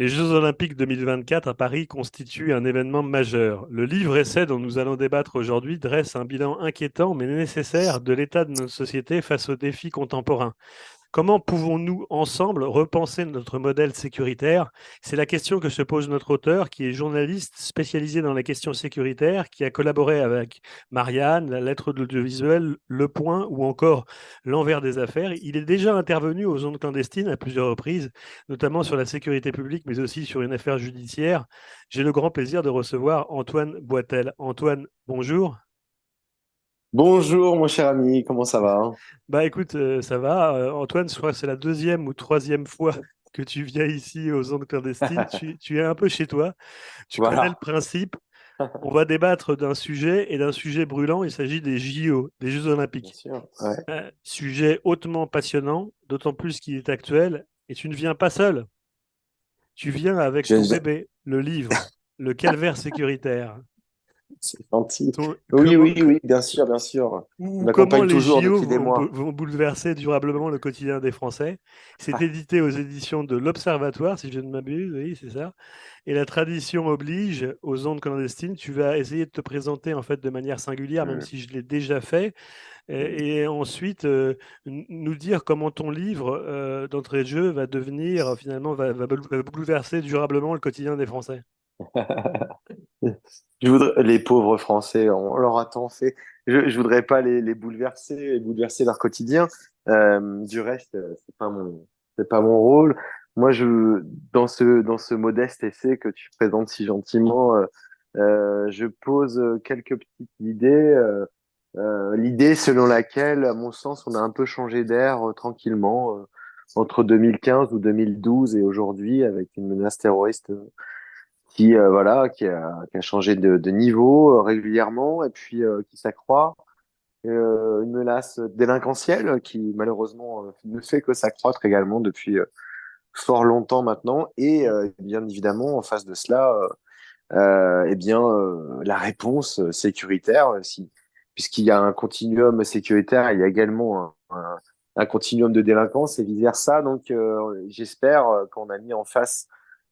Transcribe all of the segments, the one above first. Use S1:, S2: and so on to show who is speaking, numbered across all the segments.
S1: Les Jeux Olympiques 2024 à Paris constituent un événement majeur. Le livre-essai dont nous allons débattre aujourd'hui dresse un bilan inquiétant mais nécessaire de l'état de notre société face aux défis contemporains. Comment pouvons-nous ensemble repenser notre modèle sécuritaire? C'est la question que se pose notre auteur, qui est journaliste spécialisé dans les questions sécuritaires, qui a collaboré avec Marianne, la lettre de l'audiovisuel, Le Point ou encore L'Envers des affaires. Il est déjà intervenu aux ondes clandestines à plusieurs reprises, notamment sur la sécurité publique, mais aussi sur une affaire judiciaire. J'ai le grand plaisir de recevoir Antoine Boitel. Antoine, bonjour.
S2: Bonjour mon cher ami, comment ça va?
S1: Bah écoute, ça va. Antoine, je crois que c'est la deuxième ou troisième fois que tu viens ici aux ondes clandestines. Tu es un peu chez toi. Tu connais le
S2: Voilà,
S1: principe. On va débattre d'un sujet et d'un sujet brûlant. Il s'agit des JO, des Jeux
S2: bien
S1: Olympiques.
S2: sûr. Ouais.
S1: Un sujet hautement passionnant, d'autant plus qu'il est actuel. Et tu ne viens pas seul. Tu viens avec ton
S2: Je-
S1: bébé, le livre, le calvaire sécuritaire.
S2: C'est gentil. Oui,
S1: Comment,
S2: oui, oui, bien sûr, bien sûr. Il
S1: ou comment
S2: m'accompagne
S1: les
S2: toujours
S1: JO
S2: depuis des mois.
S1: vont bouleverser durablement le quotidien des Français. C'est
S2: Ah,
S1: édité aux éditions de l'Observatoire, si je ne m'abuse, oui, c'est ça. Et la tradition oblige aux ondes clandestines. Tu vas essayer de te présenter en fait de manière singulière, même
S2: hum,
S1: si je l'ai déjà fait,
S2: hum.
S1: et ensuite nous dire comment ton livre d'entrée de jeu va devenir finalement va bouleverser durablement le quotidien des Français.
S2: Les pauvres Français, on leur a tant fait. Je voudrais pas les bouleverser et bouleverser leur quotidien. Du reste, c'est pas mon rôle. Moi, dans ce modeste essai que tu présentes si gentiment, je pose quelques petites idées. L'idée selon laquelle, à mon sens, on a un peu changé d'air tranquillement entre 2015 ou 2012 et aujourd'hui, avec une menace terroriste qui voilà qui a changé de niveau régulièrement et puis qui s'accroît. Une menace délinquentielle qui malheureusement ne fait que s'accroître également depuis fort longtemps maintenant. Et bien évidemment, en face de cela, la réponse sécuritaire, puisqu'il y a un continuum sécuritaire, il y a également un continuum de délinquance et vice-versa. Donc, j'espère qu'on a mis en face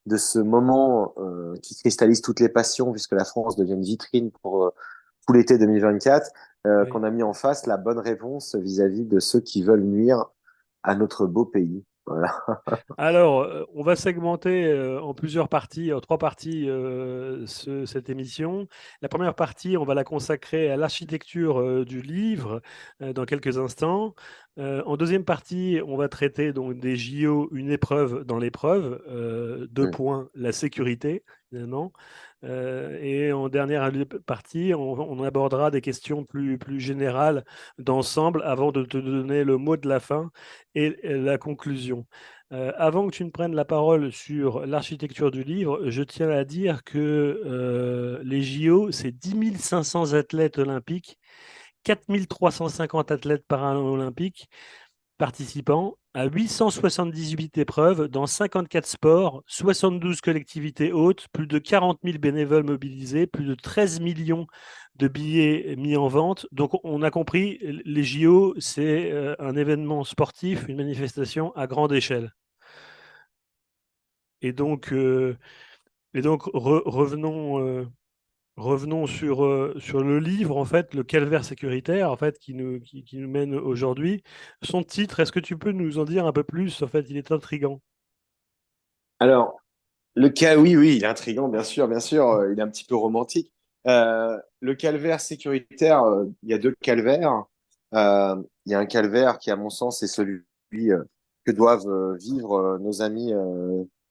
S2: de ce moment qui cristallise toutes les passions, puisque la France devient une vitrine pour tout l'été 2024,
S1: Oui.
S2: qu'on a mis en face la bonne réponse vis-à-vis de ceux qui veulent nuire à notre beau pays. Voilà.
S1: Alors, on va segmenter en plusieurs parties, en trois parties, cette émission. La première partie, on va la consacrer à l'architecture du livre dans quelques instants. En deuxième partie, on va traiter donc des JO, une épreuve dans l'épreuve, deux
S2: Mm.
S1: points, la sécurité, évidemment. Et en dernière partie, on abordera des questions plus générales d'ensemble avant de te donner le mot de la fin et la conclusion. Avant que tu ne prennes la parole sur l'architecture du livre, je tiens à dire que les JO, c'est 10 500 athlètes olympiques, 4 350 athlètes paralympiques participants à 878 épreuves dans 54 sports, 72 collectivités hôtes, plus de 40 000 bénévoles mobilisés, plus de 13 millions de billets mis en vente. Donc on a compris, les JO, c'est un événement sportif, une manifestation à grande échelle. Et donc, revenons sur le livre, en fait, le calvaire sécuritaire, en fait, qui nous mène aujourd'hui. Son titre, est-ce que tu peux nous en dire un peu plus? En fait, il est intriguant.
S2: Alors, le cas, oui, oui, il est intriguant, bien sûr, il est un petit peu romantique. Le calvaire sécuritaire, il y a deux calvaires. Il y a un calvaire qui, à mon sens, est celui que doivent vivre nos amis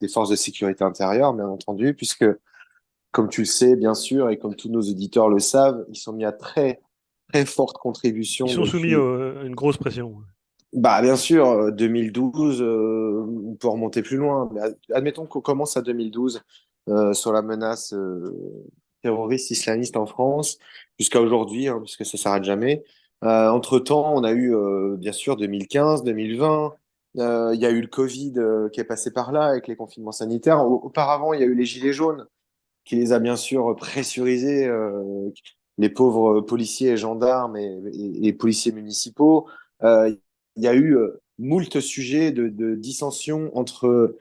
S2: des forces de sécurité intérieure, bien entendu, puisque, comme tu le sais, bien sûr, et comme tous nos auditeurs le savent, ils sont mis à très, très forte
S1: Ils
S2: contribution
S1: sont soumis
S2: depuis,
S1: à une grosse pression.
S2: bah, bien sûr, 2012, on peut remonter plus loin, mais admettons qu'on commence à 2012 sur la menace terroriste islamiste en France, jusqu'à aujourd'hui, hein, puisque ça s'arrête jamais. Entre-temps, on a eu bien sûr 2015, 2020, il y a eu le Covid qui est passé par là avec les confinements sanitaires. Auparavant, il y a eu les Gilets jaunes qui les a bien sûr pressurisés, les pauvres policiers et gendarmes et policiers municipaux. Il y a eu moult sujets de dissension entre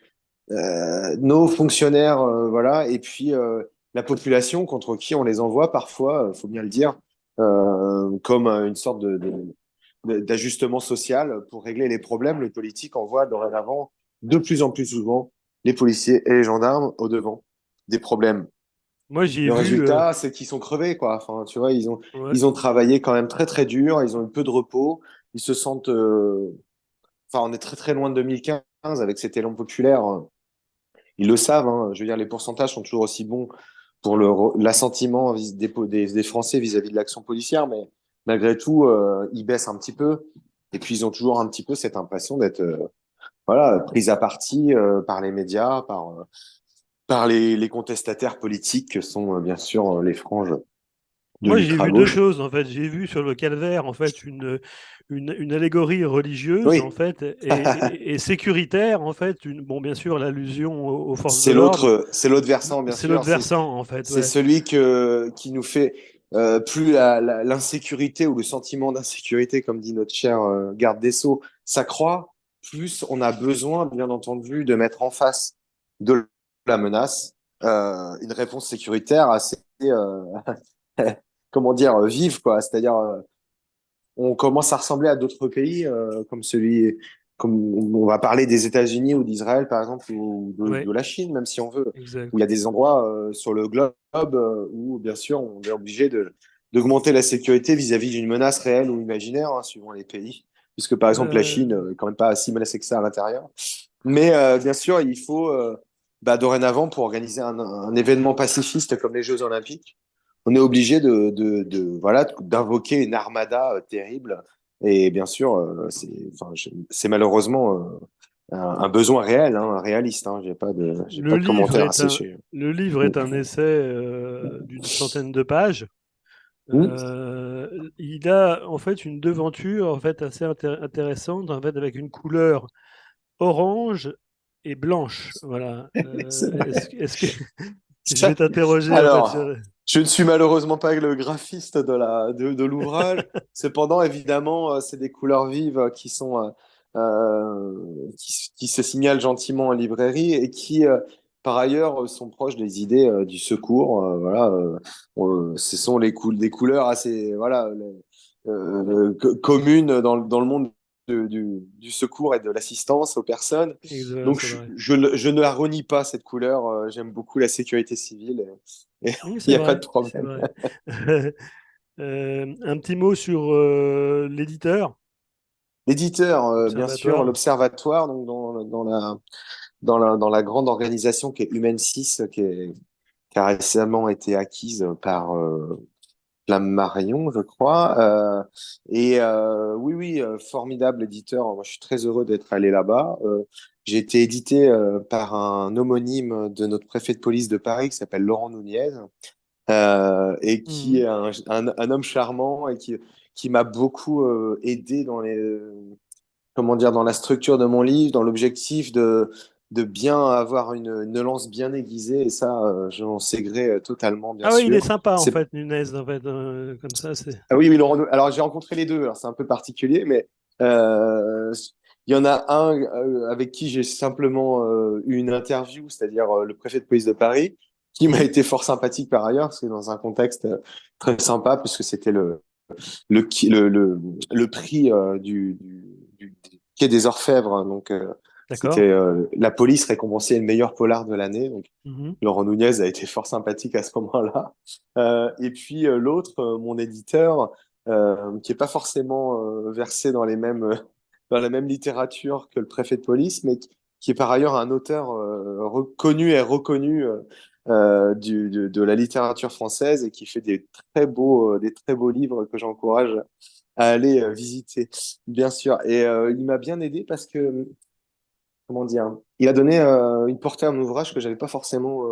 S2: nos fonctionnaires, voilà, et puis la population contre qui on les envoie parfois, faut bien le dire, comme une sorte d'ajustement social pour régler les problèmes. Les politiques envoient dorénavant de plus en plus souvent les policiers et les gendarmes au devant des problèmes.
S1: Moi, j'ai
S2: Le
S1: vu.
S2: résultat, c'est qu'ils sont crevés, quoi. Enfin, tu vois,
S1: Ouais.
S2: ils ont travaillé quand même très, très dur. Ils ont eu peu de repos. Ils se sentent. Enfin, on est très, très loin de 2015 avec cet élan populaire. Ils le savent, hein. Je veux dire, les pourcentages sont toujours aussi bons pour l'assentiment des Français vis-à-vis de l'action policière, mais malgré tout, ils baissent un petit peu. Et puis, ils ont toujours un petit peu cette impression d'être voilà, pris à partie par les médias, par les contestataires politiques que sont bien sûr les franges de
S1: Moi, j'ai vu deux
S2: l'ultra-gauche.
S1: choses, en fait. J'ai vu sur le calvaire, en fait, une allégorie religieuse, en
S2: Oui,
S1: fait, et sécuritaire, en fait. Bon, bien sûr, l'allusion aux forces de l'ordre.
S2: c'est l'autre versant, bien
S1: C'est
S2: sûr.
S1: l'autre versant, en fait,
S2: C'est
S1: ouais.
S2: celui qui nous fait plus l'insécurité ou le sentiment d'insécurité, comme dit notre cher garde des Sceaux, s'accroît, plus on a besoin, bien entendu, de mettre en face de la menace une réponse sécuritaire assez, comment dire, vive, quoi. C'est-à-dire, on commence à ressembler à d'autres pays comme celui, comme on va parler des États-Unis ou d'Israël, par exemple, ou
S1: Ouais,
S2: de la Chine, même si on veut, où il y a
S1: exact.
S2: des endroits sur le globe où, bien sûr, on est obligé d'augmenter la sécurité vis-à-vis d'une menace réelle ou imaginaire, hein, suivant les pays, puisque, par exemple, la Chine
S1: Euh,
S2: est quand même pas si menacée que ça à l'intérieur. Mais, bien sûr, il faut, dorénavant, pour organiser un événement pacifiste comme les Jeux Olympiques, on est obligé voilà, d'invoquer une armada terrible. Et bien sûr, enfin, c'est malheureusement un besoin réel, hein, réaliste. Hein. J'ai
S1: le
S2: pas de
S1: livre
S2: commentaires à
S1: est
S2: ce
S1: un,
S2: sujet.
S1: le livre
S2: Mm.
S1: est un essai d'une centaine de pages.
S2: Mm.
S1: Il a en fait une devanture en fait assez intéressante en fait avec une couleur orange et blanche. Voilà.
S2: C'est vrai.
S1: Est-ce que je vais t'interroger en fait
S2: Alors,
S1: sur.
S2: je ne suis malheureusement pas le graphiste de l'ouvrage. Cependant, évidemment, c'est des couleurs vives qui sont qui se signalent gentiment en librairie et qui, par ailleurs, sont proches des idées du secours. Voilà, ce sont des couleurs assez voilà communes dans le monde du secours et de l'assistance aux personnes. Donc,
S1: C'est vrai.
S2: je ne la renie pas, cette couleur. J'aime beaucoup la sécurité civile et
S1: Oui,
S2: il
S1: c'est
S2: n'y a pas de
S1: vrai, c'est
S2: problème.
S1: vrai. Un petit mot sur l'éditeur,
S2: L'éditeur, bien sûr,
S1: Observatoire.
S2: l'Observatoire, donc dans la grande organisation qui est Humaine 6, qui a récemment été acquise par Flammarion, je crois. Oui, oui, formidable éditeur. Moi, je suis très heureux d'être allé là-bas. J'ai été édité par un homonyme de notre préfet de police de Paris qui s'appelle Laurent Nunez. Et qui
S1: Mhm.
S2: est un homme charmant et qui m'a beaucoup aidé dans comment dire, dans la structure de mon livre, dans l'objectif de bien avoir une lance bien aiguisée. Et ça, j'en sais gré totalement, bien
S1: Ah oui, il est
S2: sûr.
S1: sympa en fait, Nunez, en fait, comme ça, c'est.
S2: Ah oui, oui, alors j'ai rencontré les deux. Alors c'est un peu particulier, mais euh, il y en a un avec qui j'ai simplement eu une interview, c'est-à-dire le préfet de police de Paris, qui m'a été fort sympathique par ailleurs, parce que dans un contexte très sympa, puisque c'était le, qui- le prix du Quai des Orfèvres. Donc, c'était
S1: D'accord.
S2: la police récompensait le meilleur polar de l'année. Donc,
S1: Mhm.
S2: Laurent Nunez a été fort sympathique à ce moment-là. Et puis, l'autre, mon éditeur, qui est pas forcément versé dans dans la même littérature que le préfet de police, mais qui est par ailleurs un auteur reconnu et reconnu de la littérature française et qui fait des très beaux livres que j'encourage à aller visiter, bien sûr. Et il m'a bien aidé parce que, comment dire, il a donné une portée à mon ouvrage que j'avais pas forcément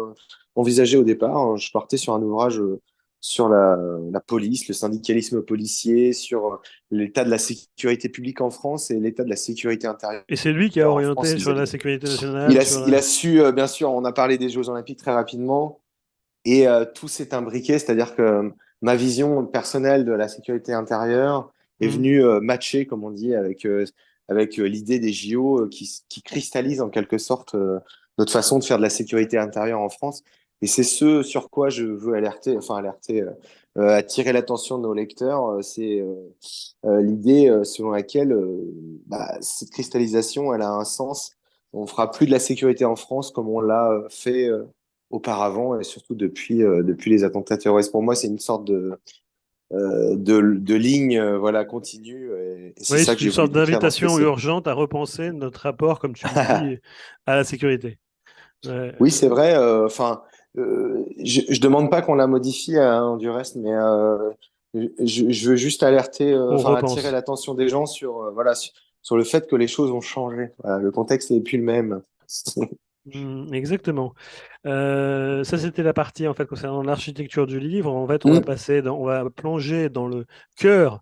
S2: envisagé au départ. Je partais sur un ouvrage sur la police, le syndicalisme policier, sur l'état de la sécurité publique en France et l'état de la sécurité intérieure
S1: Et c'est lui qui a
S2: en France
S1: orienté sur
S2: vis-à-vis
S1: la
S2: de...
S1: sécurité nationale, sur
S2: Il
S1: la.
S2: a su, bien sûr, on a parlé des Jeux Olympiques très rapidement, et tout s'est imbriqué, c'est-à-dire que ma vision personnelle de la sécurité intérieure est
S1: Mhm.
S2: venue matcher, comme on dit, avec l'idée des JO qui cristallise en quelque sorte notre façon de faire de la sécurité intérieure en France. Et c'est ce sur quoi je veux attirer l'attention de nos lecteurs. C'est l'idée selon laquelle cette cristallisation, elle a un sens. On fera plus de la sécurité en France comme on l'a fait auparavant et surtout depuis les attentats terroristes. Pour moi, c'est une sorte de ligne voilà, continue et c'est
S1: Oui,
S2: ça que
S1: c'est une
S2: j'ai voulu
S1: sorte
S2: décrire dans cet
S1: d'invitation
S2: essai.
S1: urgente à repenser notre rapport, comme tu le dis, à la sécurité. Ouais,
S2: Oui, c'est vrai. Enfin, je demande pas qu'on la modifie du reste, mais je veux juste alerter,
S1: on
S2: enfin attirer
S1: repense.
S2: l'attention des gens sur le fait que les choses ont changé. Voilà, le contexte n'est plus le même.
S1: Exactement. Ça, c'était la partie en fait concernant l'architecture du livre. En fait,
S2: Mm.
S1: on va plonger dans le cœur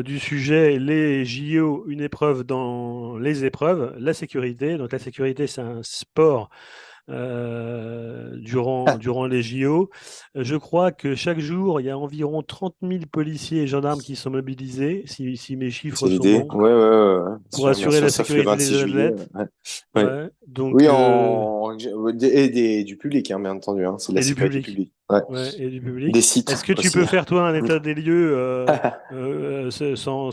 S1: du sujet, les JO, une épreuve dans les épreuves, la sécurité. Donc, la sécurité, c'est un sport durant les JO. Je crois que chaque jour, il y a environ 30 000 policiers et gendarmes qui sont mobilisés, si mes chiffres
S2: C'est
S1: sont
S2: l'idée.
S1: bons,
S2: Ouais,
S1: pour
S2: bien
S1: assurer
S2: sûr,
S1: la
S2: sauf le
S1: sécurité
S2: 26
S1: des
S2: juillet.
S1: athlètes.
S2: Ouais. Ouais.
S1: Ouais, donc,
S2: Oui, du public, hein, bien entendu. Hein, c'est de la
S1: et du
S2: sécurité
S1: public.
S2: publique. Ouais.
S1: Ouais, et du public.
S2: Des
S1: Est-ce
S2: sites
S1: que tu
S2: aussi.
S1: peux faire, toi, un état des lieux sans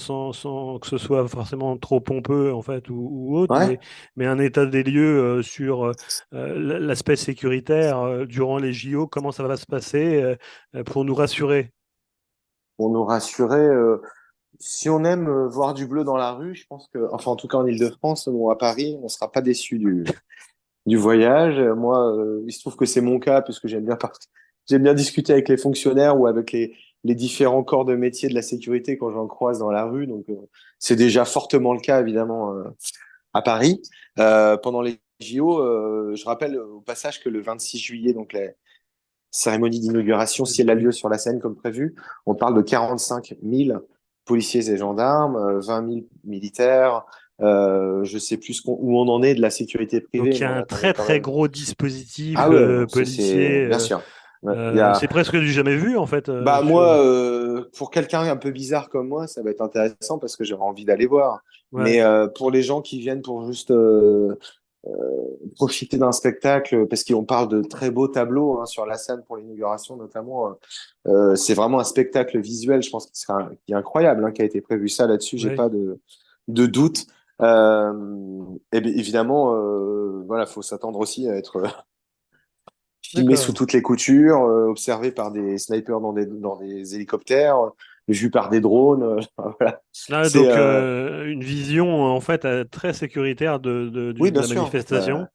S1: que ce soit forcément trop pompeux, en fait, ou autre,
S2: Ouais.
S1: mais un état des lieux sur l'aspect sécuritaire durant les JO, comment ça va se passer pour nous rassurer?
S2: Pour nous rassurer. Si on aime voir du bleu dans la rue, je pense que, enfin en tout cas en Île-de-France, bon, à Paris, on sera pas déçu du voyage. Moi, il se trouve que c'est mon cas puisque j'aime bien discuter avec les fonctionnaires ou avec les différents corps de métier de la sécurité quand j'en croise dans la rue. Donc c'est déjà fortement le cas évidemment à Paris. Pendant les JO, je rappelle au passage que le 26 juillet, donc la cérémonie d'inauguration, si elle a
S1: Oui.
S2: lieu sur la scène comme prévu, on parle de 45 000 policiers et gendarmes, 20 000 militaires. Je sais plus où on en est de la sécurité
S1: Donc,
S2: privée,
S1: il y
S2: mais
S1: a
S2: on
S1: un
S2: attendait
S1: très,
S2: quand
S1: très
S2: même.
S1: gros dispositif
S2: Ah ouais, c'est
S1: policier.
S2: bien sûr. Ouais, il y a,
S1: C'est presque du jamais vu, en fait,
S2: bah
S1: sur...
S2: moi, pour quelqu'un un peu bizarre comme moi, ça va être intéressant parce que j'aurais envie d'aller voir.
S1: Ouais,
S2: Mais pour les gens qui viennent pour juste profiter d'un spectacle, parce qu'on parle de très beaux tableaux hein, sur la scène pour l'inauguration notamment. C'est vraiment un spectacle visuel, je pense, qui est incroyable, hein, qui a été prévu ça là-dessus, j'ai
S1: ouais.
S2: pas de doute. Et bien, évidemment, voilà, faut s'attendre aussi à être filmé sous
S1: D'accord.
S2: toutes les coutures, observé par des snipers dans des hélicoptères, vu par des drones. Voilà.
S1: Ah,
S2: C'est
S1: donc, une vision, en fait, très sécuritaire
S2: oui,
S1: de
S2: bien
S1: la
S2: sûr.
S1: manifestation.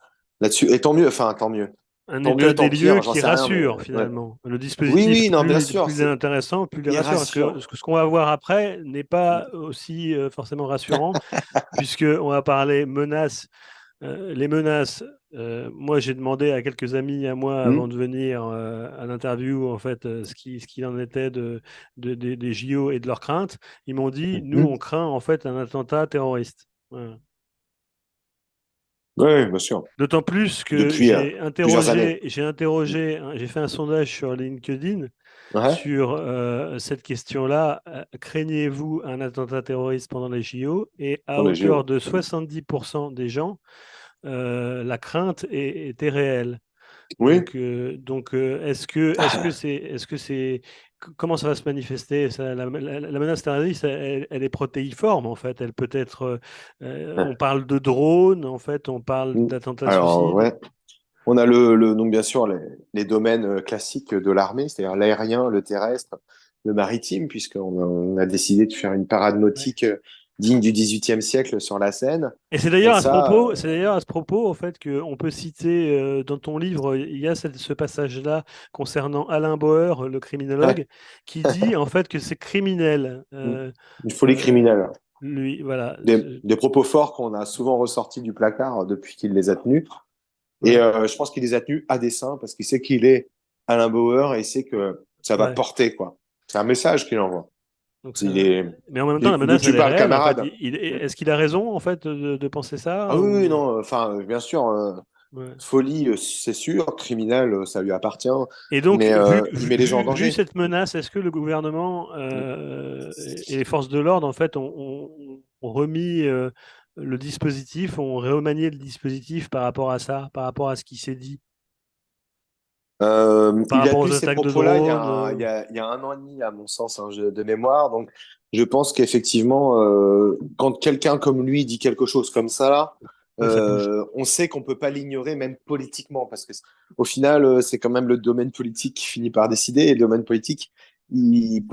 S2: Là-dessus, et tant mieux, enfin tant mieux,
S1: Un
S2: tant
S1: état
S2: mieux,
S1: des
S2: tant
S1: lieux
S2: pire, j'en
S1: qui
S2: sais rien, mais
S1: rassure,
S2: ouais.
S1: finalement. Le
S2: Oui,
S1: dispositif,
S2: oui, non, bien sûr,
S1: plus il est intéressant, plus il est
S2: il
S1: rassurant. Parce que
S2: rassure.
S1: ce qu'on va voir après n'est pas aussi forcément rassurant, puisqu'on va parler menaces. Les menaces, moi j'ai demandé à quelques amis à moi avant
S2: Hmm,
S1: de venir à l'interview en fait ce qu'il en était des JO et de leurs craintes. Ils m'ont dit, nous
S2: hmm.
S1: on craint en fait un attentat terroriste. Voilà.
S2: Oui, bien sûr.
S1: D'autant plus que
S2: Depuis plusieurs années.
S1: j'ai fait un sondage sur LinkedIn
S2: Ouais,
S1: sur cette question-là. Craignez-vous un attentat terroriste pendant les JO? Et à
S2: pour les
S1: hauteur
S2: JO.
S1: de 70% des gens, la crainte était réelle.
S2: Oui.
S1: Est-ce que c'est, comment ça va se manifester ça, la menace terroriste, elle est protéiforme en fait. Elle peut être, on parle de drones, en fait, on parle
S2: Hmm.
S1: d'attentats
S2: Alors,
S1: suicides.
S2: ouais. On a donc bien sûr les domaines classiques de l'armée, c'est-à-dire l'aérien, le terrestre, le maritime, on a décidé de faire une parade
S1: Ouais.
S2: nautique digne du XVIIIe siècle sur la Seine.
S1: Et
S2: Et ça,
S1: c'est d'ailleurs à ce propos, en fait, qu'on peut citer dans ton livre, il y a ce passage-là concernant Alain Bauer, le criminologue, qui dit en fait que c'est criminel.
S2: une folie
S1: Euh,
S2: criminelle.
S1: lui, voilà.
S2: Des propos forts qu'on a souvent ressortis du placard depuis qu'il les a tenus. Et
S1: Ouais,
S2: je pense qu'il les a tenus à dessein parce qu'il sait qu'il est Alain Bauer et il sait que ça va
S1: ouais.
S2: porter, quoi. C'est un message qu'il envoie.
S1: Donc
S2: Il
S1: ça...
S2: est...
S1: Mais en même temps, la
S2: D'où
S1: menace,
S2: tu
S1: elle est
S2: parles,
S1: réelle. En fait,
S2: camarade?
S1: est-ce qu'il a raison en fait de penser
S2: Ah
S1: ça
S2: oui, oui,
S1: ou...
S2: non, enfin, bien sûr,
S1: Ouais.
S2: folie, c'est sûr, criminel, ça lui appartient,
S1: Et donc,
S2: mais il met les gens en
S1: vu
S2: danger.
S1: cette menace, est-ce que le gouvernement et les forces de l'ordre, en fait, ont remis le dispositif, ont remanié le dispositif par rapport à ça, par rapport à ce qui s'est dit, par
S2: Il a
S1: rapport aux
S2: tenu ces
S1: attaques de
S2: propos-là
S1: drones.
S2: il y a un an et demi, à mon sens, hein, de mémoire. Donc, je pense qu'effectivement, quand quelqu'un comme lui dit quelque chose comme ça, là,
S1: Ouais, ça bouge.
S2: on sait qu'on peut pas l'ignorer, même politiquement, parce que au final, c'est quand même le domaine politique qui finit par décider. Et le domaine politique, il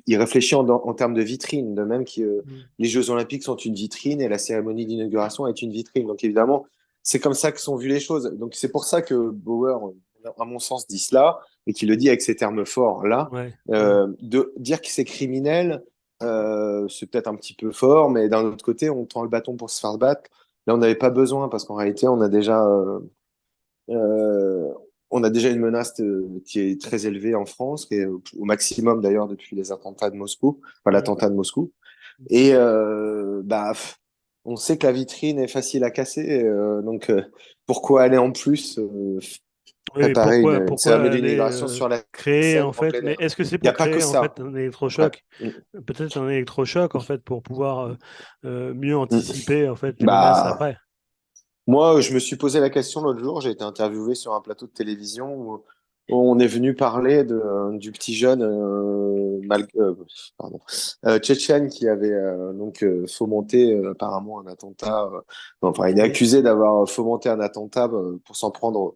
S2: réfléchit en termes de vitrine, de même que
S1: Mm.
S2: les Jeux Olympiques sont une vitrine et la cérémonie d'inauguration est une vitrine. Donc, évidemment, c'est comme ça que sont vues les choses. Donc, c'est pour ça que Bauer, à mon sens, dit cela et qu'il le dit avec ces termes forts là.
S1: Ouais, ouais.
S2: De dire que c'est criminel, c'est peut-être un petit peu fort, mais d'un autre côté, on tend le bâton pour se faire battre. Là, on n'avait pas besoin parce qu'en réalité, euh, on a déjà une menace qui est très élevée en France, qui est au maximum d'ailleurs depuis les attentats de Moscou, enfin
S1: Mm.
S2: l'attentat de Moscou. Et on sait que la vitrine est facile à casser, donc pourquoi aller en plus
S1: Oui, mais
S2: préparer une
S1: pourquoi
S2: cérémonie
S1: aller
S2: d'inauguration sur la
S1: créer
S2: scène
S1: en
S2: en
S1: fait,
S2: plein
S1: mais
S2: air?
S1: est-ce que c'est
S2: Il n'y
S1: pour
S2: a pas que
S1: créer en fait
S2: ça.
S1: un
S2: Ouais.
S1: électrochoc?
S2: Mm,
S1: Peut-être un électrochoc en fait pour pouvoir mieux
S2: mm.
S1: anticiper en fait les menaces
S2: Bah,
S1: après.
S2: moi, je me suis posé la question l'autre jour. J'ai été interviewé sur un plateau de télévision où on est venu parler du petit jeune pardon, tchétchène qui avait fomenté apparemment un attentat. Enfin, il est
S1: Oui.
S2: accusé d'avoir fomenté un attentat pour s'en prendre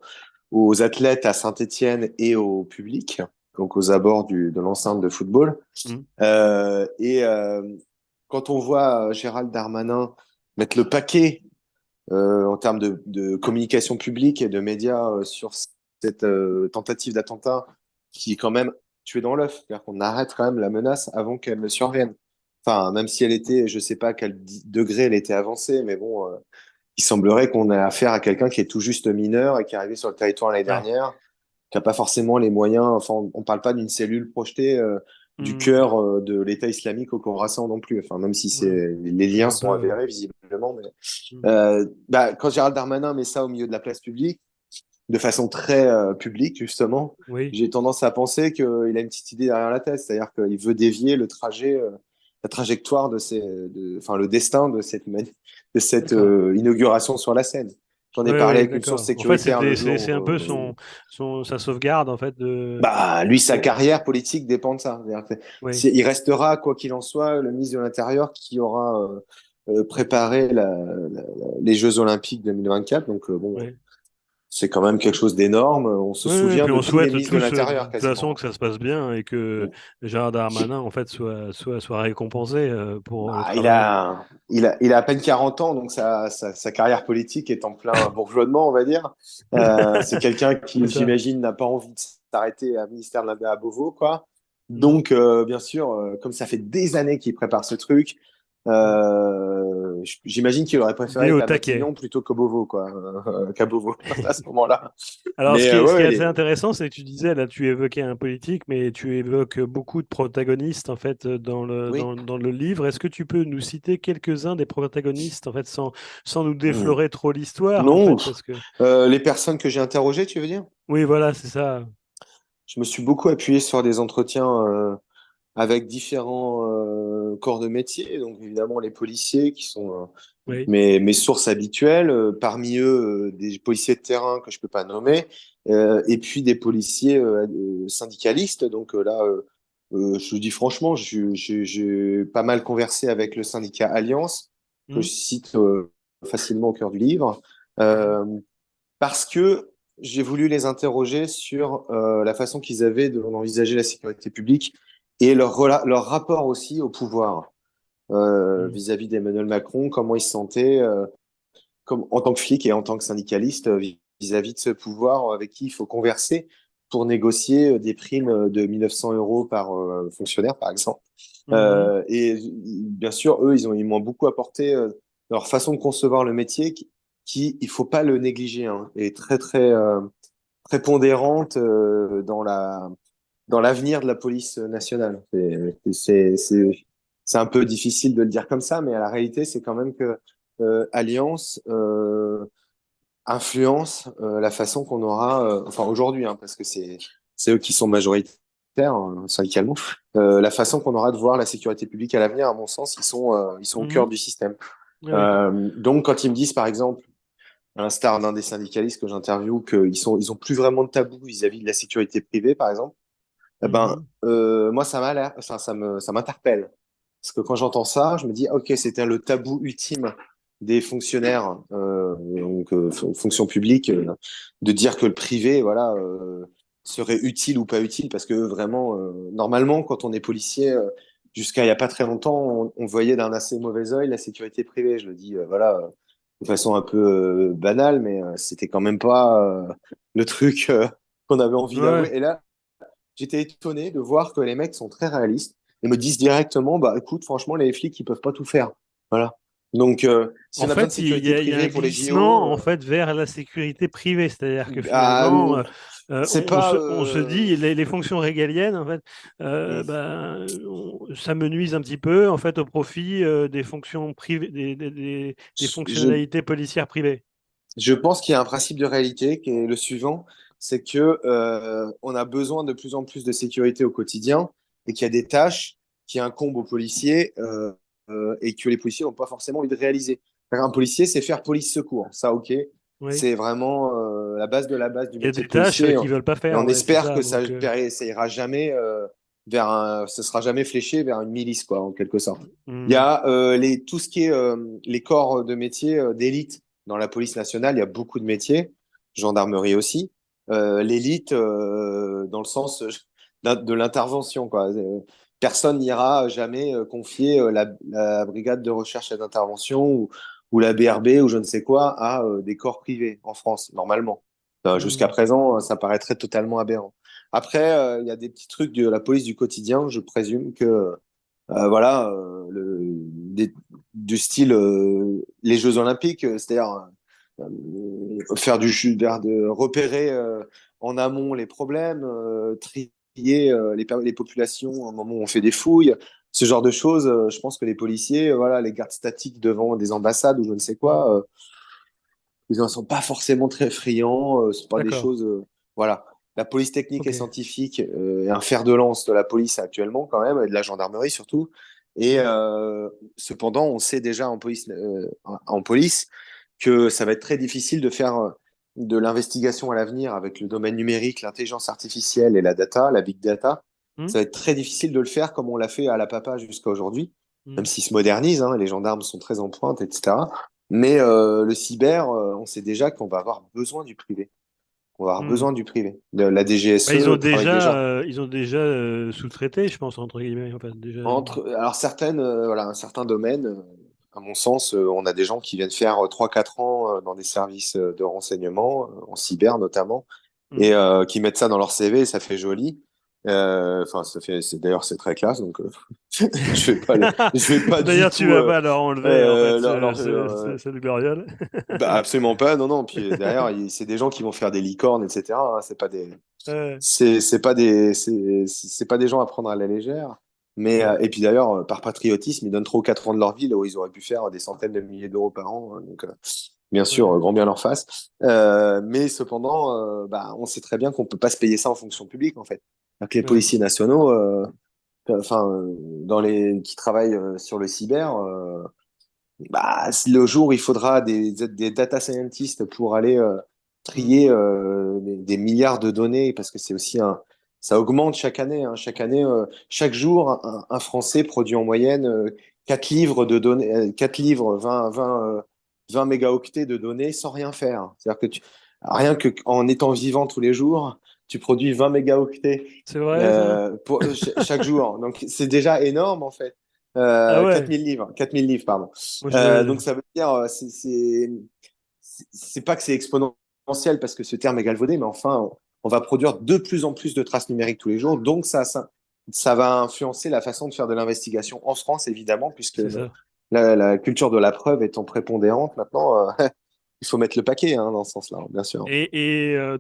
S2: aux athlètes à Saint-Étienne et au public, donc aux abords de l'enceinte de football.
S1: Mm.
S2: Et quand on voit Gérald Darmanin mettre le paquet en termes de communication publique et de médias sur cette tentative d'attentat qui est quand même tuée dans l'œuf. C'est-à-dire qu'on arrête quand même la menace avant qu'elle ne survienne. Enfin, même si elle était, je sais pas à quel degré elle était avancée, mais bon, il semblerait qu'on ait affaire à quelqu'un qui est tout juste mineur et qui est arrivé sur le territoire l'année
S1: Ouais.
S2: dernière, qui n'a pas forcément les moyens. Enfin, on parle pas d'une cellule projetée du
S1: Mm.
S2: cœur de l'État islamique au Khorasan non plus. Enfin, même si
S1: Ouais.
S2: les
S1: C'est
S2: liens
S1: un
S2: sont
S1: peu.
S2: avérés visiblement, mais
S1: Mm.
S2: quand Gérald Darmanin met ça au milieu de la place publique, de façon très publique, justement,
S1: Oui.
S2: j'ai tendance à penser qu'il a une petite idée derrière la tête, c'est-à-dire qu'il veut dévier le trajet, la trajectoire enfin, le destin de cette
S1: D'accord.
S2: inauguration sur la scène. J'en
S1: Oui,
S2: ai parlé
S1: oui,
S2: avec une source
S1: d'accord. En fait,
S2: sécuritaire le
S1: c'est
S2: jour
S1: un peu
S2: où,
S1: sa sauvegarde en fait de.
S2: bah, lui, sa carrière politique dépend de ça. C'est-à-dire que
S1: Oui.
S2: il restera, quoi qu'il en soit, le ministre de l'Intérieur qui aura préparé les Jeux Olympiques 2024. Donc, bon,
S1: Oui.
S2: c'est quand même quelque chose d'énorme. On se
S1: Oui, oui,
S2: souvient
S1: puis
S2: de
S1: on
S2: tous les
S1: souhaite
S2: ministres de
S1: tous de
S2: l'Intérieur
S1: toute façon
S2: quasiment.
S1: que ça se passe bien et que Gérard Darmanin en fait soit récompensé pour le
S2: Bah,
S1: travail.
S2: il a à peine 40 ans, donc sa carrière politique est en plein bourgeonnement, on va dire. C'est quelqu'un
S1: C'est
S2: qui,
S1: ça.
S2: j'imagine, n'a pas envie de s'arrêter à ministère à Beauvau, quoi.
S1: Mm.
S2: Donc, bien sûr, comme ça fait des années qu'il prépare ce truc,
S1: Mm.
S2: j'imagine qu'il aurait
S1: Il est
S2: préféré être
S1: au
S2: à
S1: taquet.
S2: Matignon plutôt qu'au Beauvau, quoi, qu'à Beauvau à ce moment-là.
S1: Alors,
S2: Mais
S1: ce qui est
S2: ouais,
S1: assez intéressant, c'est que tu disais, là, tu évoquais un politique, mais tu évoques beaucoup de protagonistes, en fait,
S2: oui.
S1: dans le livre. Est-ce que tu peux nous citer quelques-uns des protagonistes, en fait, sans nous
S2: Hmm.
S1: déflorer trop l'histoire, en
S2: Non,
S1: fait, parce que,
S2: les personnes que j'ai interrogées, tu veux dire?
S1: oui, voilà, c'est ça.
S2: Je me suis beaucoup appuyé sur des entretiens avec différents corps de métier, donc évidemment les policiers qui sont
S1: Oui.
S2: mes sources habituelles, parmi eux des policiers de terrain que je peux pas nommer, et puis des policiers syndicalistes. Donc là, je vous dis franchement, j'ai pas mal conversé avec le syndicat Alliance, que je
S1: Mm.
S2: cite facilement au cœur du livre,
S1: Mm.
S2: euh, parce que j'ai voulu les interroger sur la façon qu'ils avaient d'envisager la sécurité publique et leur rapport aussi au pouvoir
S1: Mm.
S2: vis-à-vis d'Emmanuel Macron, comment ils se sentaient comme, en tant que flic et en tant que syndicaliste vis-à-vis de ce pouvoir avec qui il faut converser pour négocier des primes de 1900 euros par fonctionnaire, par exemple.
S1: Mhm.
S2: Et bien sûr, eux, ils m'ont beaucoup apporté leur façon de concevoir le métier il faut pas le négliger, hein, est très, très prépondérante dans l'avenir de la police nationale. C'est un peu difficile de le dire comme ça, mais à la réalité, c'est quand même que Alliance influence la façon qu'on aura, enfin aujourd'hui, hein, parce que c'est eux qui sont majoritaires syndicalement, la façon qu'on aura de voir la sécurité publique à l'avenir, à mon sens, ils sont au cœur
S1: Mhm.
S2: du système.
S1: Oui.
S2: Donc, quand ils me disent, par exemple, à l'instar d'un des syndicalistes que j'interviewe, ils ont plus vraiment de tabou vis-à-vis de la sécurité privée, par exemple, eh ben,
S1: Mhm.
S2: moi, ça m'a l'air, enfin, ça m'interpelle. Parce que quand j'entends ça, je me dis, ok, c'était le tabou ultime des fonctionnaires, fonction publique, de dire que le privé, voilà, serait utile ou pas utile, parce que vraiment, normalement, quand on est policier, jusqu'à il y a pas très longtemps, on voyait d'un assez mauvais œil la sécurité privée. Je le dis, voilà, de façon un peu banale, mais c'était quand même pas le truc qu'on avait envie d'avouer.
S1: Ouais.
S2: Et là, j'étais étonné de voir que les mecs sont très réalistes et me disent directement, bah écoute, franchement, les flics, ils peuvent pas tout faire. Voilà. Donc, si
S1: En
S2: on a besoin de
S1: fait,
S2: sécurité
S1: il y a un
S2: privée pour les
S1: glissement
S2: JO,
S1: en fait vers la sécurité privée, c'est-à-dire que
S2: ah,
S1: finalement,
S2: c'est pas,
S1: on se dit les fonctions régaliennes en fait, ça me nuise un petit peu en fait au profit des fonctions privées, des
S2: je,
S1: fonctionnalités policières privées.
S2: je pense qu'il y a un principe de réalité qui est le suivant, c'est que on a besoin de plus en plus de sécurité au quotidien et qu'il y a des tâches qui incombent aux policiers et que les policiers n'ont pas forcément envie de réaliser. Un policier, c'est faire police secours, ça ok,
S1: Oui.
S2: c'est vraiment la base de la base du
S1: Il y a
S2: métier
S1: des
S2: de
S1: tâches
S2: policier
S1: qu'ils veulent pas
S2: et
S1: faire,
S2: on
S1: ouais, c'est
S2: espère
S1: ça.
S2: que
S1: Donc,
S2: ça ira jamais ce sera jamais fléché vers une milice quoi, en quelque sorte. Il y
S1: hmm,
S2: a tout ce qui est les corps de métier d'élite dans la police nationale, il y a beaucoup de métiers, gendarmerie aussi. L'élite, dans le sens de l'intervention, quoi. Personne n'ira jamais confier la brigade de recherche et d'intervention ou la BRB ou je ne sais quoi à des corps privés en France, normalement. Jusqu'à
S1: hmm,
S2: présent, ça paraîtrait totalement aberrant. Après, il y a des petits trucs de la police du quotidien. Je présume que voilà, du style les Jeux Olympiques, c'est-à-dire faire de repérer en amont les problèmes, trier les populations au moment où on fait des fouilles, ce genre de choses. Je pense que les policiers, voilà, les gardes statiques devant des ambassades ou je ne sais quoi,
S1: hmm.
S2: ils n'en sont pas forcément très friands. C'est pas des
S1: D'accord.
S2: choses, voilà. La police technique et
S1: Ok.
S2: scientifique est un fer de lance de la police actuellement quand même, et de la gendarmerie surtout. Et
S1: Hmm,
S2: cependant, on sait déjà en police que ça va être très difficile de faire de l'investigation à l'avenir avec le domaine numérique, l'intelligence artificielle et la data, la big data.
S1: hmm,
S2: Ça va être très difficile de le faire comme on l'a fait à la papa jusqu'à aujourd'hui,
S1: hmm,
S2: même s'ils se modernisent, hein, les gendarmes sont très en pointe, etc. Mais le cyber, on sait déjà qu'on va avoir besoin du privé. On va avoir
S1: hmm.
S2: besoin du privé. La
S1: Bah,
S2: DGSE travaille déjà.
S1: ils ont déjà sous-traité, je pense, entre guillemets. Enfin, déjà.
S2: Alors certaines, voilà, un certain domaine, à mon sens, on a des gens qui viennent faire 3 4 ans dans des services de renseignement, en cyber notamment,
S1: Hmm.
S2: et qui mettent ça dans leur CV, et ça fait joli. Enfin, d'ailleurs, c'est très classe, donc je vais pas du
S1: D'ailleurs, tu
S2: tout
S1: vas pas leur enlever en fait cette gloriole.
S2: bah, absolument pas, non, non. Puis derrière, c'est des gens qui vont faire des licornes, etc. Hein.
S1: Ouais,
S2: C'est pas des gens à prendre à la légère. Mais,
S1: ouais,
S2: et puis d'ailleurs, par patriotisme, ils donnent 3 ou 4 ans de leur vie là où ils auraient pu faire des centaines de milliers d'euros par an. Hein. Donc, bien sûr,
S1: ouais,
S2: grand bien leur face. Mais cependant, bah, on sait très bien qu'on peut pas se payer ça en fonction publique, en fait. Donc, les
S1: ouais.
S2: policiers nationaux, enfin, qui travaillent sur le cyber, bah, le jour où il faudra des data scientists pour aller
S1: Hmm,
S2: trier des milliards de données, parce que c'est aussi ça augmente chaque année. Hein. Chaque année, chaque jour, un Français produit en moyenne 4 livres de données, 4 livres, 20 mégaoctets de données sans rien faire. C'est-à-dire que rien que en étant vivant tous les jours, tu produis 20 mégaoctets
S1: c'est vrai ça?
S2: chaque jour. Donc c'est déjà énorme en fait.
S1: Ah ouais.
S2: 4000 livres, pardon.
S1: Moi je.
S2: Donc ça veut dire, c'est pas que c'est exponentiel parce que ce terme est galvaudé, mais enfin, on va produire de plus en plus de traces numériques tous les jours. Donc ça va influencer la façon de faire de l'investigation en France, évidemment, puisque
S1: C'est ça.
S2: la culture de la preuve étant prépondérante maintenant, il faut mettre le paquet hein, dans ce sens-là, bien sûr.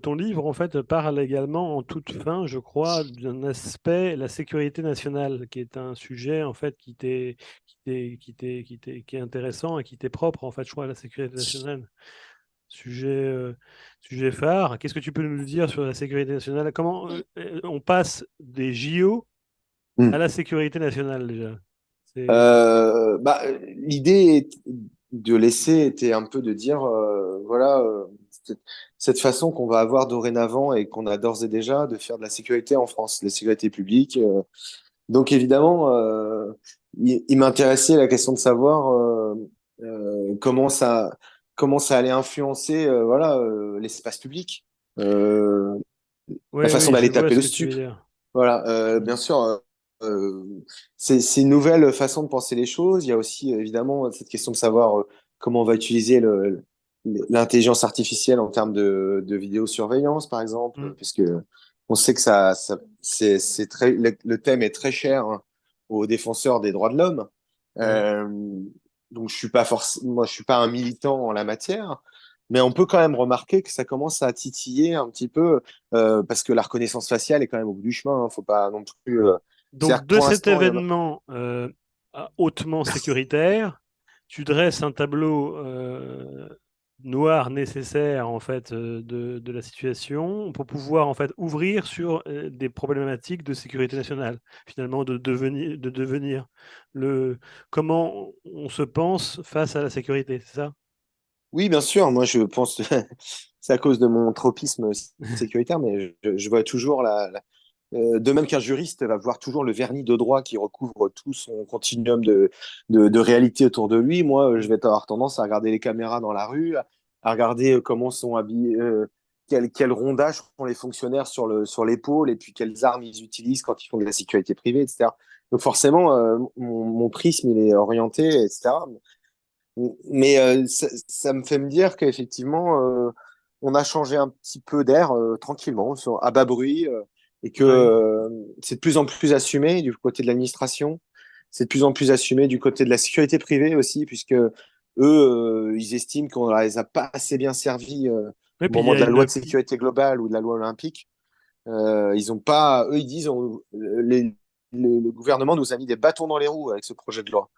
S1: Ton livre, en fait, parle également en toute fin, je crois, d'un aspect, la sécurité nationale, qui est un sujet, en fait, qui est intéressant et qui t'est propre, en fait, je crois, à la sécurité nationale. Sujet, sujet phare. Qu'est-ce que tu peux nous dire sur la sécurité nationale? Comment on passe des JO à
S2: Hmm.
S1: la sécurité nationale, déjà? C'est.
S2: Bah, l'idée est, de laisser était un peu de dire, voilà, cette, cette façon qu'on va avoir dorénavant et qu'on a d'ores et déjà de faire de la sécurité en France, la sécurité publique. Donc évidemment, il m'intéressait la question de savoir comment ça allait influencer, voilà, l'espace public, euh, la
S1: Oui,
S2: façon
S1: oui, je
S2: d'aller
S1: vois
S2: taper
S1: ce
S2: le
S1: que tu veux
S2: stup.
S1: dire.
S2: Voilà,
S1: Mm.
S2: bien sûr, euh, c'est une nouvelle façon de penser les choses. Il y a aussi évidemment cette question de savoir comment on va utiliser l'intelligence artificielle en termes de vidéosurveillance, par exemple,
S1: Mm.
S2: puisque on sait que c'est très, le thème est très cher hein, aux défenseurs des droits de l'homme.
S1: Ouais.
S2: Euh, donc je suis pas forcément, moi je suis pas un militant en la matière, mais on peut quand même remarquer que ça commence à titiller un petit peu parce que la reconnaissance faciale est quand même au bout du chemin. Hein, faut pas non plus. C'est-à-dire
S1: Donc,
S2: que
S1: de
S2: pour
S1: cet
S2: l'instant, il y en a.
S1: événement hautement sécuritaire, tu dresses un tableau noir nécessaire en fait de la situation pour pouvoir en fait ouvrir sur des problématiques de sécurité nationale, finalement de devenir le comment on se pense face à la sécurité, c'est ça?
S2: Oui, bien sûr. Moi, je pense c'est à cause de mon tropisme sécuritaire, mais je vois toujours de même qu'un juriste va voir toujours le vernis de droit qui recouvre tout son continuum de réalité autour de lui. Moi, je vais avoir tendance à regarder les caméras dans la rue, à regarder comment sont habillés, quel rondage font les fonctionnaires sur l'épaule, et puis quelles armes ils utilisent quand ils font de la sécurité privée, etc. Donc forcément, mon prisme, il est orienté, etc. Mais ça me fait me dire qu'effectivement, on a changé un petit peu d'air tranquillement, à bas bruit, et que
S1: Oui.
S2: c'est de plus en plus assumé du côté de l'administration, c'est de plus en plus assumé du côté de la sécurité privée aussi, puisque eux, ils estiment qu'on ne les a pas assez bien servis
S1: Oui,
S2: au
S1: puis il y
S2: moment
S1: a
S2: de la loi
S1: une
S2: de sécurité globale ou de la loi olympique. Ils ont pas, eux, ils disent, le gouvernement nous a mis des bâtons dans les roues avec ce projet de loi,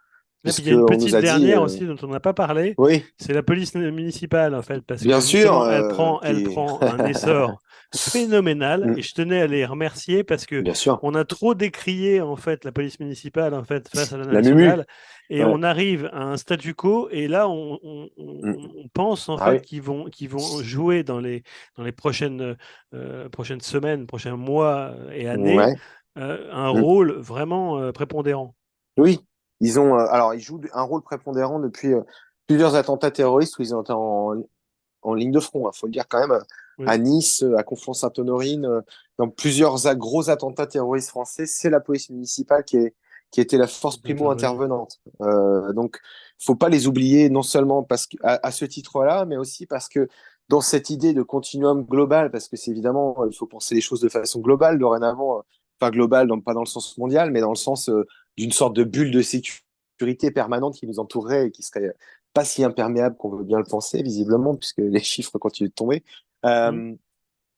S1: Et puis il y a une
S2: puisqu'on nous
S1: petite
S2: a dit,
S1: dernière aussi dont on n'a pas parlé,
S2: oui.
S1: c'est la police municipale en fait, parce que
S2: Bien sûr,
S1: justement elle prend un essor phénoménal et
S2: mm,
S1: je tenais à les remercier parce que
S2: bien sûr,
S1: on a trop décrié en fait la police municipale en fait face à la
S2: la Mumu,
S1: nationale et
S2: ouais,
S1: on arrive à un statu quo et là
S2: mm,
S1: on pense en
S2: ah
S1: fait
S2: oui,
S1: qu'ils vont jouer dans les prochaines semaines, prochains mois et années
S2: ouais,
S1: un
S2: mm,
S1: rôle vraiment prépondérant.
S2: oui, alors ils jouent un rôle prépondérant depuis plusieurs attentats terroristes où ils ont été en ligne de front, il faut le dire quand même, à
S1: Oui,
S2: Nice, à Conflans-Sainte-Honorine, dans plusieurs gros attentats terroristes français, c'est la police municipale qui était la force
S1: intervenu.
S2: primo-intervenante. Donc, faut pas les oublier, non seulement parce que, à ce titre-là, mais aussi parce que dans cette idée de continuum global, parce que c'est évidemment, il faut penser les choses de façon globale dorénavant, pas globale, pas dans le sens mondial, mais dans le sens d'une sorte de bulle de sécurité permanente qui nous entourerait et qui serait pas si imperméable qu'on veut bien le penser, visiblement, puisque les chiffres continuent de tomber.
S1: Hmm.
S2: Euh,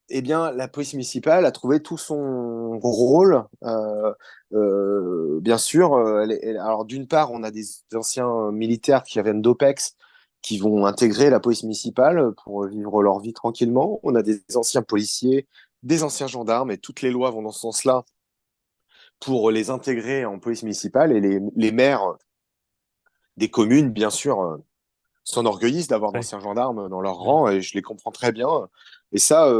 S2: eh bien, la police municipale a trouvé tout son rôle. Bien sûr, alors d'une part, on a des anciens militaires qui viennent d'OPEX qui vont intégrer la police municipale pour vivre leur vie tranquillement. On a des anciens policiers, des anciens gendarmes, et toutes les lois vont dans ce sens-là pour les intégrer en police municipale. Et les maires des communes, bien sûr, s'enorgueillissent d'avoir
S1: Ouais.
S2: d'anciens gendarmes dans leur
S1: Ouais.
S2: rang et je les comprends très bien. Et ça,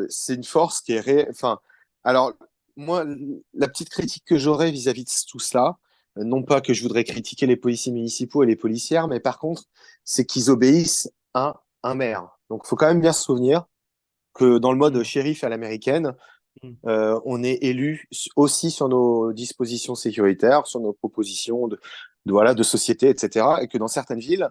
S2: c'est une force qui est réelle. Enfin, alors, moi, la petite critique que j'aurais vis-à-vis de tout cela, non pas que je voudrais critiquer les policiers municipaux et les policières, mais par contre, c'est qu'ils obéissent à un maire. Donc, il faut quand même bien se souvenir que dans le mode
S1: Hmm.
S2: shérif à l'américaine,
S1: Hmm.
S2: on est élu aussi sur nos dispositions sécuritaires, sur nos propositions voilà, de société, etc. Et que dans certaines villes,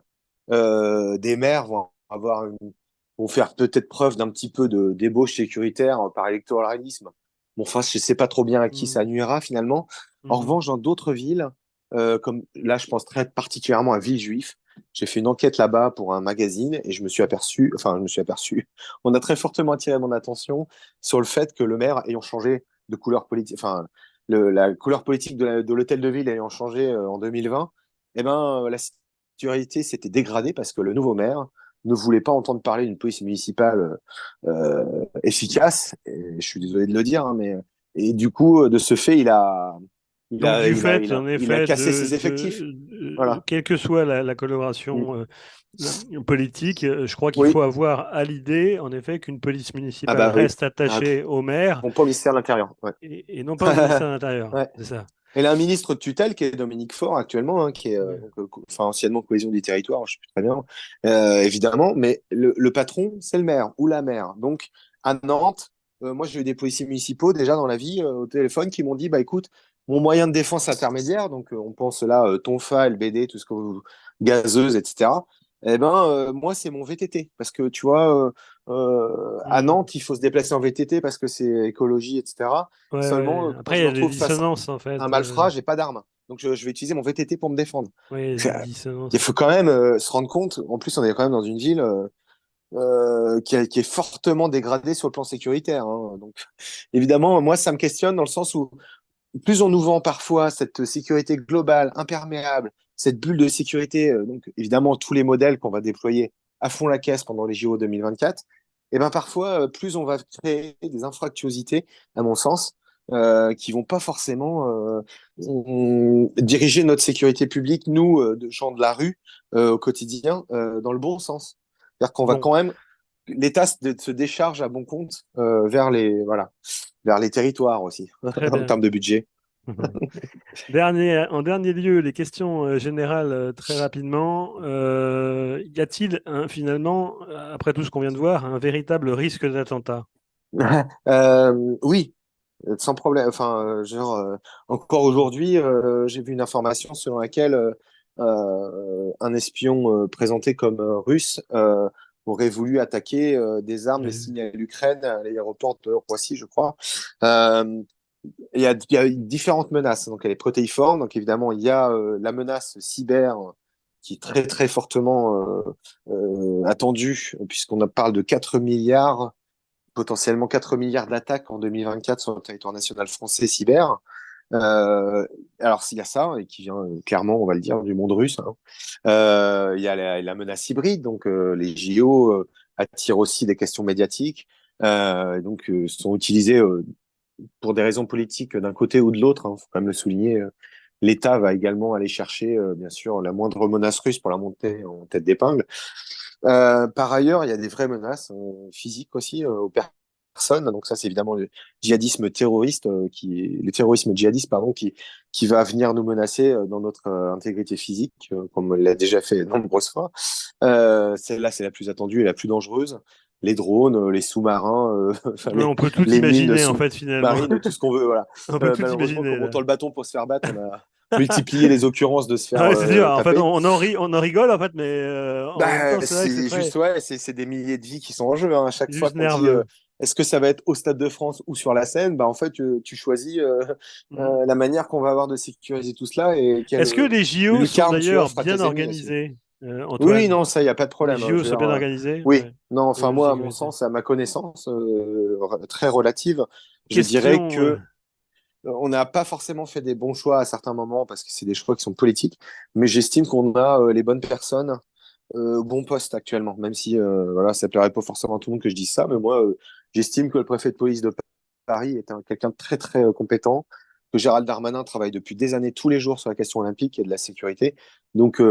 S2: des maires vont faire peut-être preuve d'un petit peu de débauche sécuritaire par électoralisme. Bon, enfin, je ne sais pas trop bien à qui
S1: Hmm.
S2: ça nuira finalement. En
S1: Mhm.
S2: revanche, dans d'autres villes, comme là, je pense très particulièrement à Villejuif, j'ai fait une enquête là-bas pour un magazine et je me suis aperçu, on a très fortement attiré mon attention sur le fait que le maire ayant changé de couleur politique, enfin, la couleur politique de l'hôtel de ville ayant changé en 2020, eh ben, la sécurité s'était dégradée parce que le nouveau maire ne voulait pas entendre parler d'une police municipale efficace. Et je suis désolé de le dire, hein, mais et du coup, de ce fait,
S1: Donc du fait, en
S2: il a
S1: effet,
S2: cassé ses effectifs. Voilà.
S1: quelle que soit la
S2: Mm.
S1: coloration politique, je crois qu'il faut
S2: Oui.
S1: avoir à l'idée, en effet, qu'une police
S2: Ah
S1: municipale
S2: bah oui.
S1: reste
S2: Ah,
S1: attachée au maire
S2: bon, pas au ministère de l'Intérieur. Ouais.
S1: et non pas au ministère de l'Intérieur.
S2: Ouais.
S1: C'est ça.
S2: Elle a un ministre de tutelle qui est Dominique Faure actuellement, hein, qui est
S1: Ouais.
S2: donc, enfin, anciennement cohésion des territoires, je ne sais plus très bien, évidemment, mais le patron, c'est le maire ou la maire. Donc, à Nantes, moi, j'ai eu des policiers municipaux déjà dans la vie au téléphone qui m'ont dit, bah écoute, mon moyen de défense intermédiaire, donc on pense là, tonfa, LBD, tout ce que vous, gazeuse, etc. Eh ben, moi, c'est mon VTT. Parce que tu vois, à
S1: Mm.
S2: Nantes, il faut se déplacer en VTT parce que c'est écologie, etc.
S1: Ouais,
S2: Seulement,
S1: ouais.
S2: quand
S1: Après, il
S2: je
S1: y
S2: me
S1: a des
S2: retrouve face à
S1: dissonances, en
S2: un
S1: fait.
S2: malfrat, j'ai pas d'arme. Donc je vais utiliser mon VTT pour me défendre.
S1: Oui, il y a
S2: Donc,
S1: des
S2: il
S1: dissonances.
S2: faut quand même se rendre compte. En plus, on est quand même dans une ville qui est fortement dégradée sur le plan sécuritaire, hein. Donc, évidemment, moi, ça me questionne dans le sens où plus on nous vend parfois cette sécurité globale, imperméable, cette bulle de sécurité, donc évidemment tous les modèles qu'on va déployer à fond la caisse pendant les JO 2024, et ben parfois plus on va créer des infractuosités, à mon sens, qui vont pas forcément diriger notre sécurité publique, nous, de gens de la rue, au quotidien, dans le bon sens. C'est-à-dire qu'on va
S1: Bon,
S2: quand même l'État se décharge à bon compte vers les territoires aussi,
S1: très
S2: en
S1: bien.
S2: termes de budget.
S1: En dernier lieu, les questions générales très rapidement. Y a-t-il finalement, après tout ce qu'on vient de voir, un véritable risque d'attentat?
S2: Oui, sans problème. Enfin, encore aujourd'hui, j'ai vu une information selon laquelle un espion présenté comme russe aurait voulu attaquer des armes
S1: Euh,
S2: destinées à l'Ukraine, à l'aéroport de Roissy, je crois. Euh, il y a différentes menaces. Donc, elle est protéiforme. Donc, évidemment, il y a la menace cyber qui est très, très fortement attendue, puisqu'on parle de 4 milliards, potentiellement 4 milliards d'attaques en 2024 sur le territoire national français cyber. Alors, s'il y a ça, et qui vient clairement, on va le dire, du monde russe, hein. Il y a la menace hybride, donc les JO attirent aussi des questions médiatiques, donc sont utilisés pour des raisons politiques d'un côté ou de l'autre, il faut quand même le souligner. L'État va également aller chercher, bien sûr, la moindre menace russe pour la monter en tête d'épingle. Par ailleurs, il y a des vraies menaces physiques aussi aux personnes. Donc ça, c'est évidemment le djihadisme terroriste, le terrorisme djihadiste, pardon, qui va venir nous menacer dans notre intégrité physique, comme il l'a déjà fait de nombreuses fois. Celle-là, c'est la plus attendue et la plus dangereuse. Les drones, les sous-marins, enfin,
S1: ouais, on peut tout
S2: les mines
S1: imaginer en fait finalement.
S2: sous-marines, tout ce qu'on veut. Voilà.
S1: On peut tout
S2: Malheureusement,
S1: imaginer
S2: comme on
S1: là.
S2: tend le bâton pour se faire battre, on a multiplié les occurrences de se faire
S1: Ouais, c'est sûr. En fait,
S2: taper.
S1: on en rit, on en rigole en fait, mais en même temps,
S2: Bah,
S1: c'est vrai que c'est
S2: c'est juste,
S1: très
S2: ouais, c'est des milliers de vies qui sont en jeu, hein. À chaque fois
S1: juste
S2: qu'on dit
S1: nerveux.
S2: est-ce que ça va être au Stade de France ou sur la Seine, bah, en fait, tu choisis
S1: Mm.
S2: la manière qu'on va avoir de sécuriser tout cela et quelle
S1: Est-ce que les JO sont
S2: lucarne tu
S1: d'ailleurs
S2: offres à
S1: bien
S2: tes ennemis aussi.
S1: organisés,
S2: Oui, oui,
S1: Antoine?
S2: non, ça, il n'y a pas de
S1: Les
S2: problème, hein.
S1: JO
S2: Je veux
S1: sont
S2: dire,
S1: bien organisés?
S2: oui,
S1: Ouais.
S2: non,
S1: Au
S2: enfin,
S1: niveau
S2: moi, à mon
S1: sécurité.
S2: sens, à ma connaissance très relative, je dirais
S1: Question.
S2: que on n'a pas forcément fait des bons choix à certains moments parce que c'est des choix qui sont politiques, mais j'estime qu'on a les bonnes personnes au bon poste actuellement, même si voilà, ça plairait pas forcément à tout le monde que je dise ça, mais moi, j'estime que le préfet de police de Paris est quelqu'un de très très compétent, que Gérald Darmanin travaille depuis des années tous les jours sur la question olympique et de la sécurité. Donc,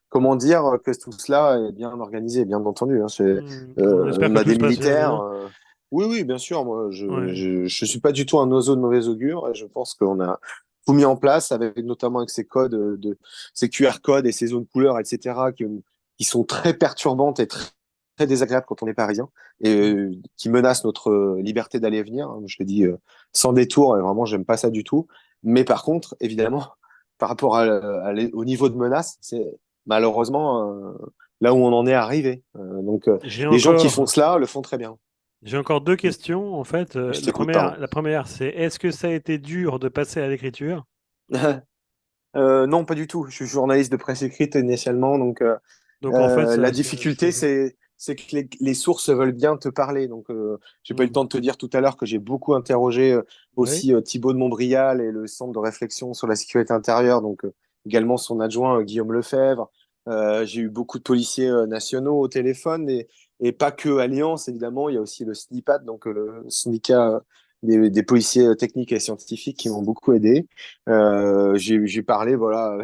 S2: comment dire que tout cela est bien organisé, bien entendu, hein.
S1: On espère
S2: On
S1: que
S2: a
S1: tout
S2: des
S1: se passe bien,
S2: militaires.
S1: non?
S2: Oui, oui, bien sûr. Moi,
S1: Ouais.
S2: je suis pas du tout un oiseau de mauvais augure. Et je pense qu'on a tout mis en place, avec notamment avec ces codes ces QR codes et ces zones couleurs, etc., qui sont très perturbantes et très désagréables quand on est parisien et
S1: Mm.
S2: qui menacent notre liberté d'aller et venir, hein. Je le dis sans détour. Et vraiment, j'aime pas ça du tout. Mais par contre, évidemment, par rapport au niveau de menace, c'est malheureusement là où on en est arrivé. Donc,
S1: J'ai
S2: les gens qui font
S1: encore,
S2: cela le font très bien.
S1: j'ai encore deux questions en fait.
S2: Je t'écoute, pardon.
S1: La première, c'est est-ce que ça a été dur de passer à l'écriture?
S2: Non, pas du tout. Je suis journaliste de presse écrite initialement, donc
S1: Donc en fait,
S2: la difficulté, c'est que les sources veulent bien te parler. Donc, j'ai pas eu le
S1: Mm.
S2: temps de te dire tout à l'heure que j'ai beaucoup interrogé
S1: Oui.
S2: aussi Thibault de Montbrial et le Centre de réflexion sur la sécurité intérieure, donc également son adjoint Guillaume Lefebvre. J'ai eu beaucoup de policiers nationaux au téléphone et pas que Alliance, évidemment. Il y a aussi le SNIPAT, donc le syndicat des policiers techniques et scientifiques qui m'ont beaucoup aidé. J'ai parlé, voilà,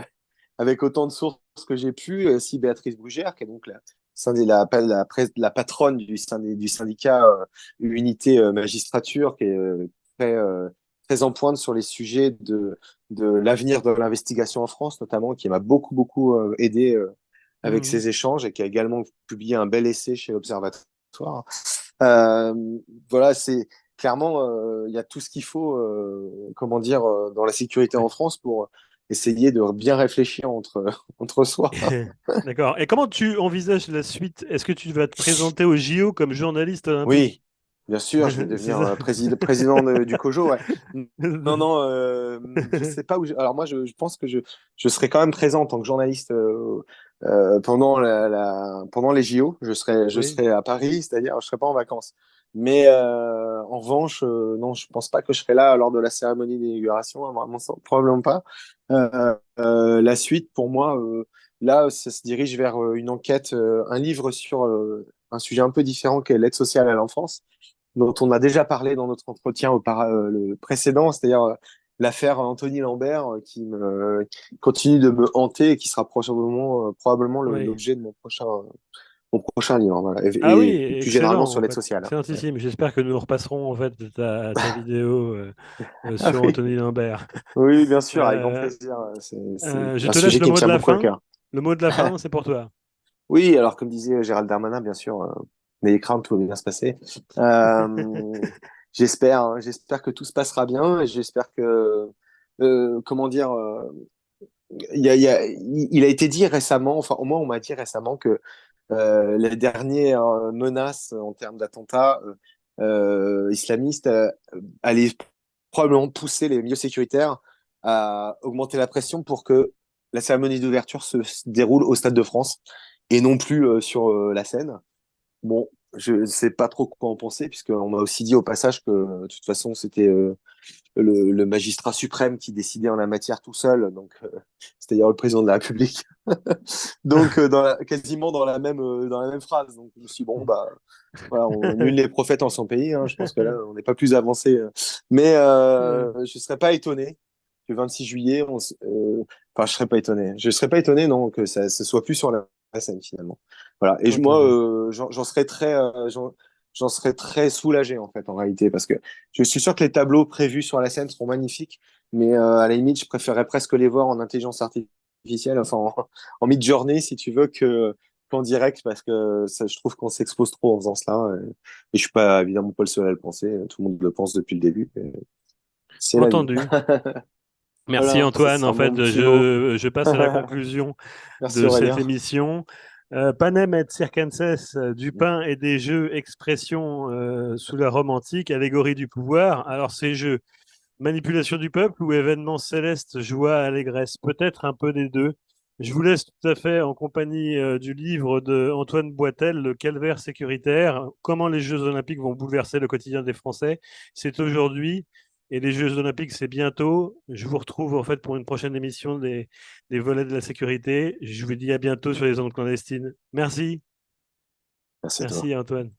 S2: avec autant de sources que j'ai pu, si Béatrice Brugère, qui est donc la patronne du syndicat Unité Magistrature, qui est très, très en pointe sur les sujets de l'avenir de l'investigation en France, notamment, qui m'a beaucoup, beaucoup aidé avec
S1: Mhm.
S2: ses échanges et qui a également publié un bel essai chez l'Observatoire. Euh, voilà, c'est clairement, il y a tout ce qu'il faut, comment dire, dans la sécurité en France pour essayer de bien réfléchir entre soi.
S1: D'accord. Et comment tu envisages la suite? Est-ce que tu vas te présenter au JO comme journaliste olympique?
S2: Oui, bien sûr, je vais
S1: C'est
S2: devenir
S1: ça.
S2: président du COJO. Ouais. Non, non, je sais pas où. Alors moi, je pense que je serai quand même présent en tant que journaliste pendant pendant les JO. Je
S1: Oui.
S2: serai à Paris, c'est-à-dire je serai pas en vacances. Mais en revanche, non, je pense pas que je serai là lors de la cérémonie d'inauguration, hein, vraiment, probablement pas. La suite, pour moi, là, ça se dirige vers une enquête, un livre sur un sujet un peu différent qu'est l'aide sociale à l'enfance, dont on a déjà parlé dans notre entretien le précédent, c'est-à-dire l'affaire Anthony Lambert qui continue de me hanter et qui sera probablement
S1: Oui.
S2: l'objet de mon prochain livre. Voilà.
S1: Ah oui,
S2: Et plus généralement
S1: excellent
S2: sur
S1: en
S2: l'aide
S1: fait.
S2: sociale. Ouais.
S1: Excellentissime. J'espère que nous repasserons en fait ta vidéo
S2: Ah
S1: sur
S2: oui,
S1: Anthony Lambert.
S2: oui, bien sûr, avec grand
S1: Euh,
S2: plaisir. C'est
S1: je
S2: un
S1: te laisse
S2: sujet
S1: le
S2: qui me
S1: mot de
S2: tient
S1: la
S2: beaucoup à
S1: fin.
S2: cœur.
S1: Le mot de la fin, c'est pour toi.
S2: Oui, alors comme disait Gérald Darmanin, bien sûr, n'ayez crainte, tout va bien se passer. J'espère, hein, j'espère que tout se passera bien et j'espère que, comment dire, il a été dit récemment, enfin au moins on m'a dit récemment que les dernières menaces en termes d'attentats islamistes allaient probablement pousser les milieux sécuritaires à augmenter la pression pour que la cérémonie d'ouverture se déroule au Stade de France et non plus sur la Seine. Bon, je ne sais pas trop quoi en penser, puisqu'on m'a aussi dit au passage que de toute façon c'était le magistrat suprême qui décidait en la matière tout seul, donc c'est-à-dire le président de la République. Donc quasiment dans la même phrase. Donc je me suis dit, bon bah voilà, nul n'est prophète en son pays. Hein, je pense que là on n'est pas plus avancé. Mais je serais pas étonné que 26 juillet, enfin je serais pas étonné. Je serais pas étonné non que ça se soit plus sur la scène finalement. Voilà. Et moi
S1: Entendu.
S2: j'en serais j'en serais très soulagé en fait en réalité parce que je suis sûr que les tableaux prévus sur la scène seront magnifiques, mais à la limite, je préférerais presque les voir en intelligence artificielle, enfin en mid-journée si tu veux, qu'en direct, parce que ça, je trouve qu'on s'expose trop en faisant cela. Et je suis pas évidemment pas le seul à le penser, tout le monde le pense depuis le début. Et c'est la vie.
S1: Entendu. Merci
S2: Voilà, ça
S1: Antoine. En
S2: sera mon
S1: fait,
S2: petit mot.
S1: je passe à la conclusion
S2: Merci
S1: de cette
S2: Aurélien.
S1: émission. Panem et circenses, du pain et des jeux, expression sous la Rome antique, allégorie du pouvoir. Alors ces jeux, manipulation du peuple ou événement céleste, joie, allégresse, peut-être un peu des deux. Je vous laisse tout à fait en compagnie du livre de Antoine Boitel, Le calvaire sécuritaire, comment les Jeux olympiques vont bouleverser le quotidien des Français. C'est aujourd'hui et les Jeux olympiques, c'est bientôt. Je vous retrouve en fait pour une prochaine émission des volets de la sécurité. Je vous dis à bientôt sur les ondes clandestines. Merci,
S2: Merci à toi.
S1: merci Antoine.